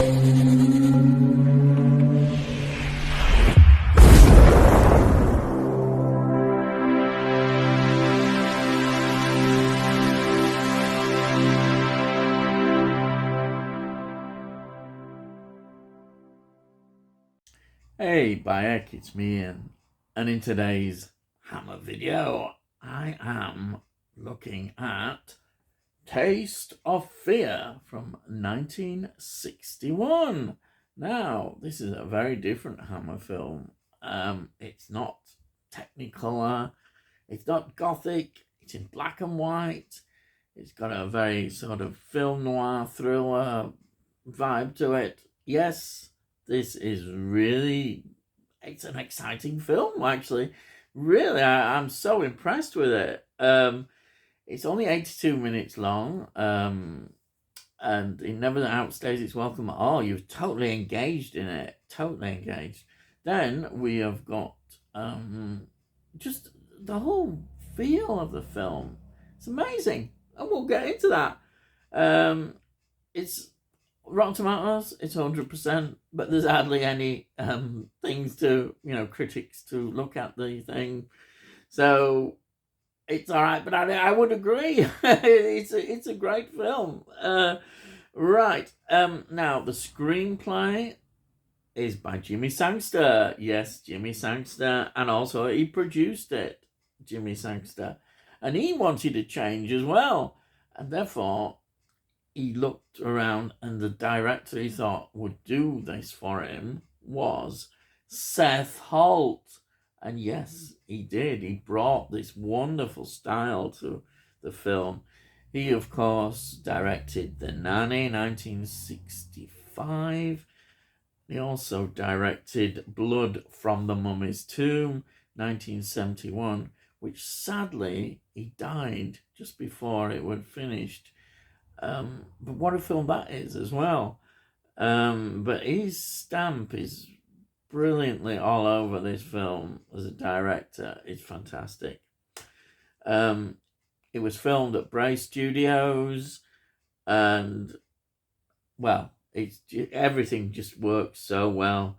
Hey Bayek, it's me Ian, and in today's Hammer video, I am looking at Taste of Fear from 1961. Now, this is a very different Hammer film. It's not technicolor, it's not gothic, it's in black and white. It's got a very sort of film noir thriller vibe to it. Yes, this is really, it's an exciting film, actually. Really, I'm so impressed with it. It's only 82 minutes long, and it never outstays its welcome at all. You're totally engaged in it, totally engaged. Then we have got just the whole feel of the film. It's amazing, and we'll get into that. It's Rotten Tomatoes, it's 100%, but there's hardly any things to, critics to look at the thing. So it's all right, but I would agree. it's a great film. Right. Now, the screenplay is by Jimmy Sangster. Yes, Jimmy Sangster. And also he produced it, Jimmy Sangster. And he wanted to change as well. And therefore, he looked around, and the director he thought would do this for him was Seth Holt. And yes, he did. He brought this wonderful style to the film. He, of course, directed The Nanny, 1965. He also directed Blood from the Mummy's Tomb, 1971, which sadly he died just before it was finished. But what a film that is as well. But his stamp is brilliantly all over this film as a director. It's fantastic. It was filmed at Bray Studios, and well, everything just works so well.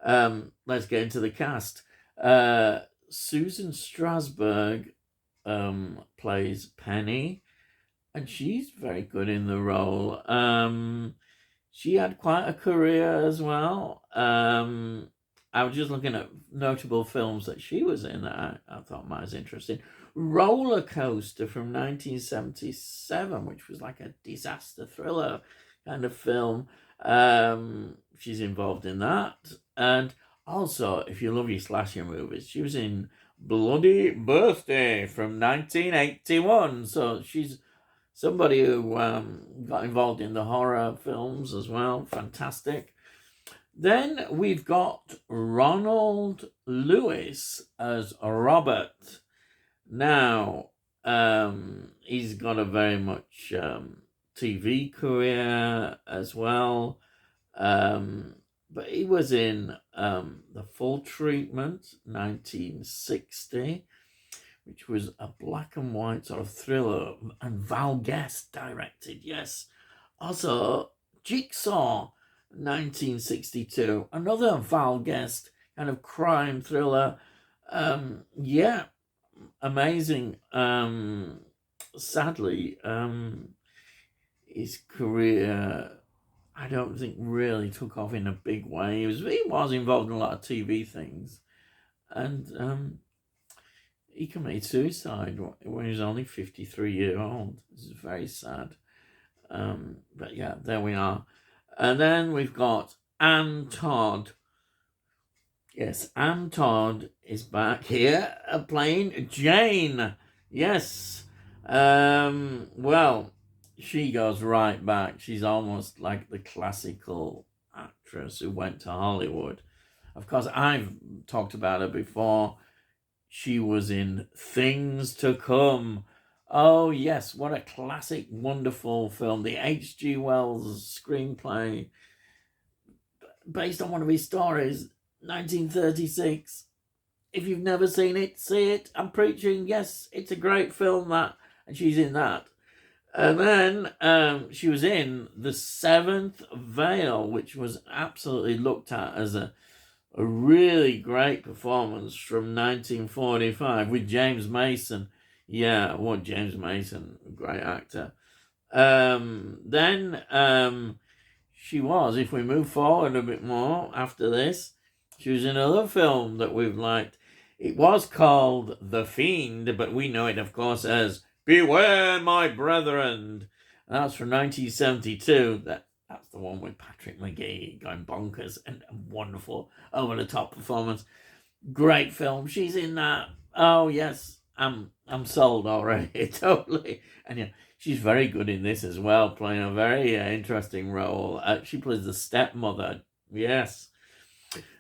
Let's get into the cast. Susan Strasberg plays Penny, and she's very good in the role. She had quite a career as well. I was just looking at notable films that she was in that I thought might was interesting. Roller Coaster from 1977, which was like a disaster thriller kind of film. She's involved in that. And also, if you love your slasher movies, she was in Bloody Birthday from 1981. So she's somebody who got involved in the horror films as well. Fantastic. Then we've got Ronald Lewis as Robert. Now, he's got a very much TV career as well. But he was in The Full Treatment, 1960, which was a black and white sort of thriller, and Val Guest directed, yes. Also, Jigsaw, 1962, another Val Guest kind of crime thriller. Yeah, amazing. Sadly, his career, I don't think really took off in a big way. He was involved in a lot of TV things, and he committed suicide when he was only 53 years old. This is very sad. But yeah, there we are. And then we've got Ann Todd. Yes, Ann Todd is back here playing Jane. Yes. Well, she goes right back. She's almost like the classical actress who went to Hollywood. Of course, I've talked about her before. She was in Things to Come. Oh, yes, what a classic, wonderful film. The H.G. Wells screenplay, based on one of his stories, 1936. If you've never seen it, see it. I'm preaching, yes, it's a great film, that, and she's in that. And then she was in The Seventh Veil, which was absolutely looked at as a really great performance from 1945 with James Mason. Yeah, what James Mason, great actor. Then she was, if we move forward a bit more after this, she was in another film that we've liked. It was called The Fiend, but we know it, of course, as Beware My Brethren. And that's from 1972. That's the one with Patrick McGee going bonkers and a wonderful over-the-top performance. Great film. She's in that. Oh, yes. I'm sold already, totally. And yeah, she's very good in this as well, playing a very interesting role. She plays the stepmother. Yes.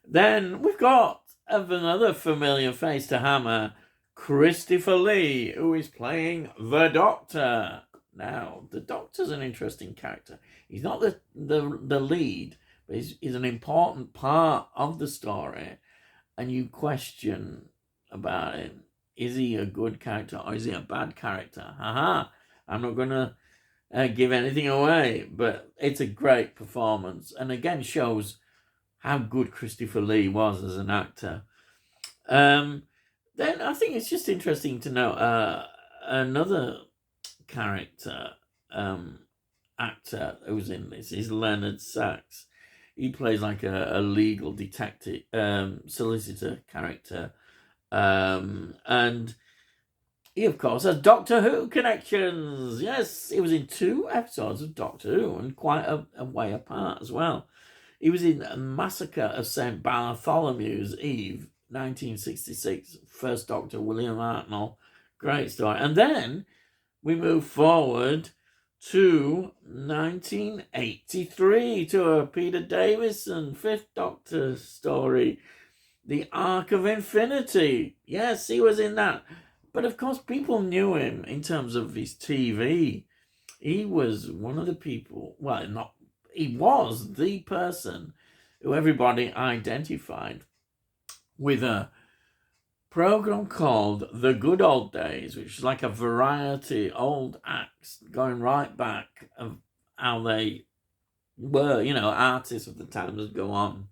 Then we've got another familiar face to hammer, Christopher Lee, who is playing the Doctor. Now, the Doctor's an interesting character. He's not the lead, but he's an important part of the story. And you question about him. Is he a good character or is he a bad character? Haha. I'm not going to give anything away, but it's a great performance. And again, shows how good Christopher Lee was as an actor. Then I think it's just interesting to know another character actor who's in this is Leonard Sachs. He plays like a legal detective, solicitor character. And he, of course, has Doctor Who connections. Yes, he was in 2 episodes of Doctor Who and quite a way apart as well. He was in Massacre of St. Bartholomew's Eve, 1966. First Doctor, William Hartnell. Great story. And then we move forward to 1983 to a Peter Davison Fifth Doctor story, The Arc of Infinity. Yes, he was in that. But of course, people knew him in terms of his TV. He was one of the people, he was the person who everybody identified with a program called The Good Old Days, which is like a variety old acts going right back of how they were, artists of the time that go on.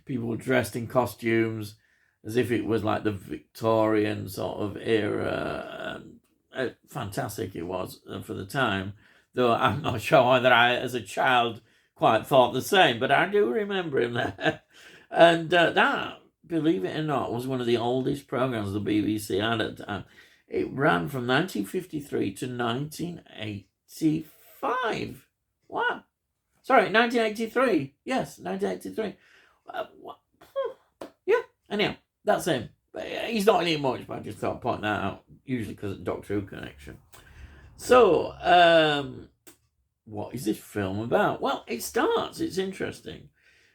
People were dressed in costumes as if it was like the Victorian sort of era. Fantastic it was for the time, though I'm not sure whether I, as a child, quite thought the same, but I do remember him there. And that, believe it or not, was one of the oldest programs the BBC had at the time. It ran from 1953 to 1985. What? Sorry, 1983. Yes, 1983. Yeah, anyhow, that's him. He's not in it much, but I just thought I'd point that out, usually because of Doctor Who connection. So, what is this film about? Well, it's interesting.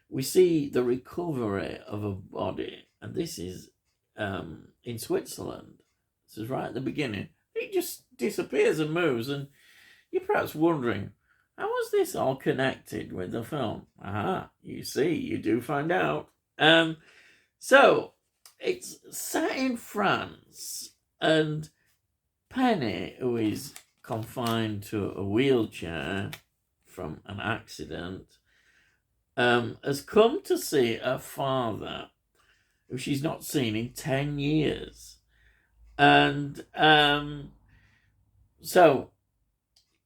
We see the recovery of a body, and this is in Switzerland. This is right at the beginning. It just disappears and moves, and you're perhaps wondering, how was this all connected with the film? Aha, you see, you do find out. So, it's set in France, and Penny, who is confined to a wheelchair from an accident, has come to see her father, who she's not seen in 10 years. And so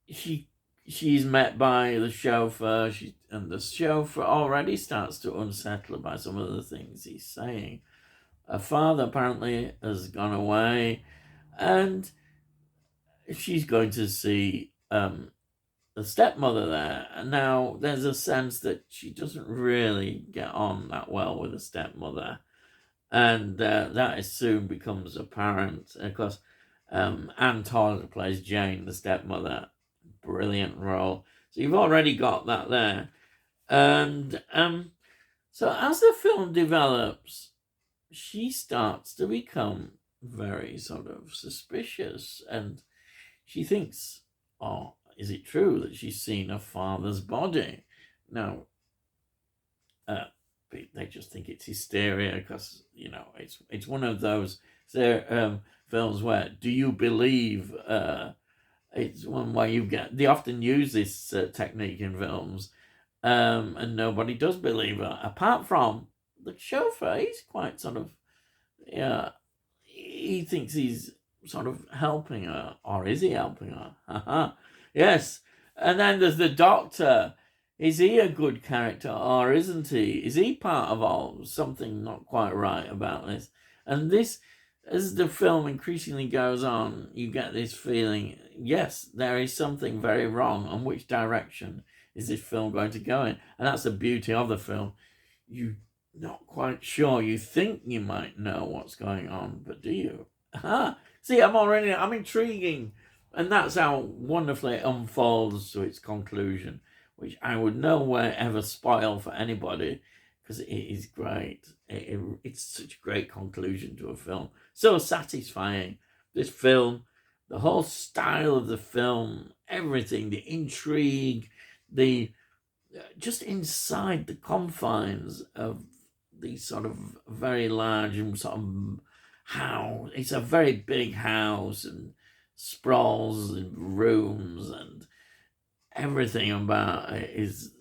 she's met by the chauffeur, and the chauffeur already starts to unsettle her by some of the things he's saying. Her father apparently has gone away, and she's going to see the stepmother there. And now there's a sense that she doesn't really get on that well with the stepmother, and that soon becomes apparent. And of course, Anne Toller plays Jane, the stepmother. Brilliant role. So you've already got that there. And so as the film develops, she starts to become very sort of suspicious, and she thinks, oh, is it true that she's seen her father's body? Now, they just think it's hysteria because, it's one of those films where, do you believe It's one way they often use this technique in films, and nobody does believe her, apart from the chauffeur. He's quite sort of, yeah, he thinks he's sort of helping her, or is he helping her? Yes. And then there's the doctor. Is he a good character, or isn't he? Is he part of something not quite right about this? And this, as the film increasingly goes on, you get this feeling, yes, there is something very wrong. On which direction is this film going to go in? And that's the beauty of the film. You're not quite sure. You think you might know what's going on, but do you? See, I'm intriguing. And that's how wonderfully it unfolds to its conclusion, which I would nowhere ever spoil for anybody, because it is great. It's such a great conclusion to a film. So satisfying. This film, the whole style of the film, everything, the intrigue, just inside the confines of these sort of very large and sort of house. It's a very big house and sprawls and rooms, and everything about it is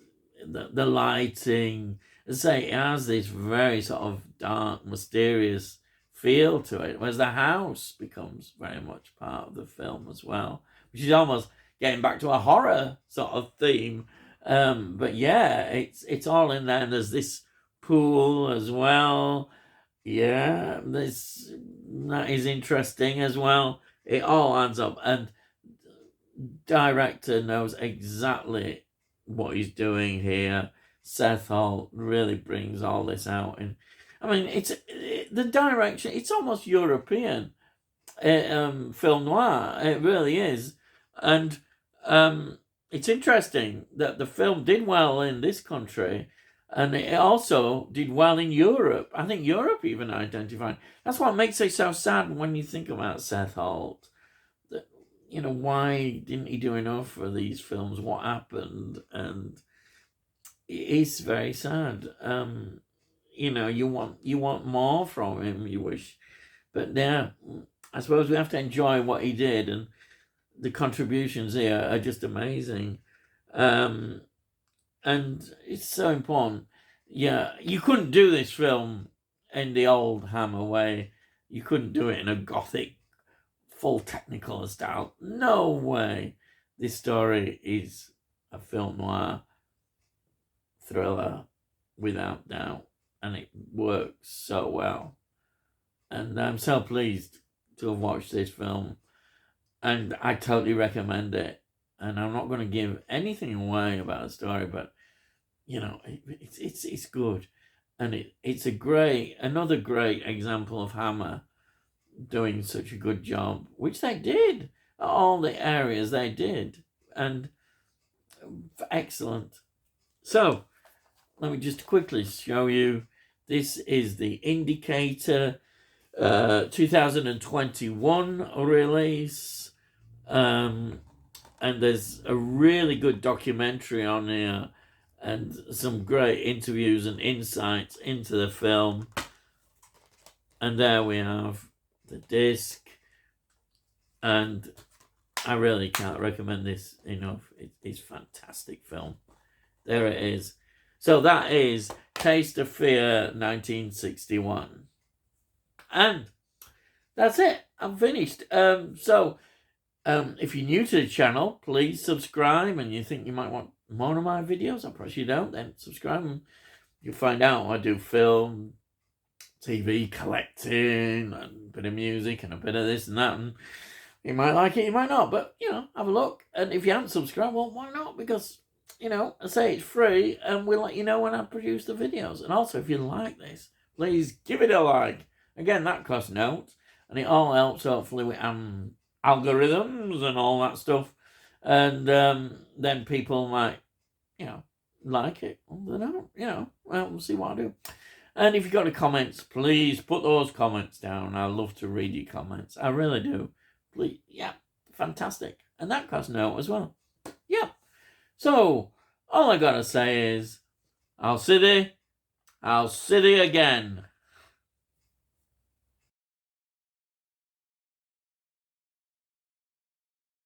the lighting. As I say, it has this very sort of dark, mysterious feel to it, whereas the house becomes very much part of the film as well, which is almost getting back to a horror sort of theme. But yeah, it's all in there. And there's this pool as well. Yeah, that is interesting as well. It all adds up, and director knows exactly what he's doing here. Seth Holt really brings all this out, and I mean, the direction. It's almost European film noir. It really is, and it's interesting that the film did well in this country, and it also did well in Europe. I think Europe even identified. That's what makes it so sad when you think about Seth Holt. That, why didn't he do enough for these films? What happened? And it's very sad. You want more from him. You wish, but yeah, I suppose we have to enjoy what he did, and the contributions here are just amazing. And it's so important. Yeah, you couldn't do this film in the old Hammer way. You couldn't do it in a gothic, full technicolor style. No way. This story is a film noir thriller, without doubt. And it works so well. And I'm so pleased to have watched this film. And I totally recommend it. And I'm not going to give anything away about the story, but it's good, and it's another great example of Hammer doing such a good job, which they did. All the areas they did, and excellent. So let me just quickly show you. This is the Indicator 2021 release. And there's a really good documentary on here, and some great interviews and insights into the film. And there we have the disc. And I really can't recommend this enough. It's a fantastic film. There it is. So that is Taste of Fear 1961. And that's it. I'm finished. If you're new to the channel, please subscribe, and you think you might want more of my videos, I promise you don't, then subscribe, and you'll find out I do film, TV, collecting, and a bit of music, and a bit of this and that, and you might like it, you might not, but, have a look. And if you haven't subscribed, well, why not? Because, I say it's free, and we'll let you know when I produce the videos. And also, if you like this, please give it a like. Again, that costs notes, and it all helps, hopefully, with algorithms and all that stuff, and then people might, like it. Or they don't, well, we'll see what I do. And if you've got any comments, please put those comments down. I love to read your comments. I really do. Please, yeah, fantastic. And that costs note as well. Yeah. So all I gotta say is, I'll see thee again.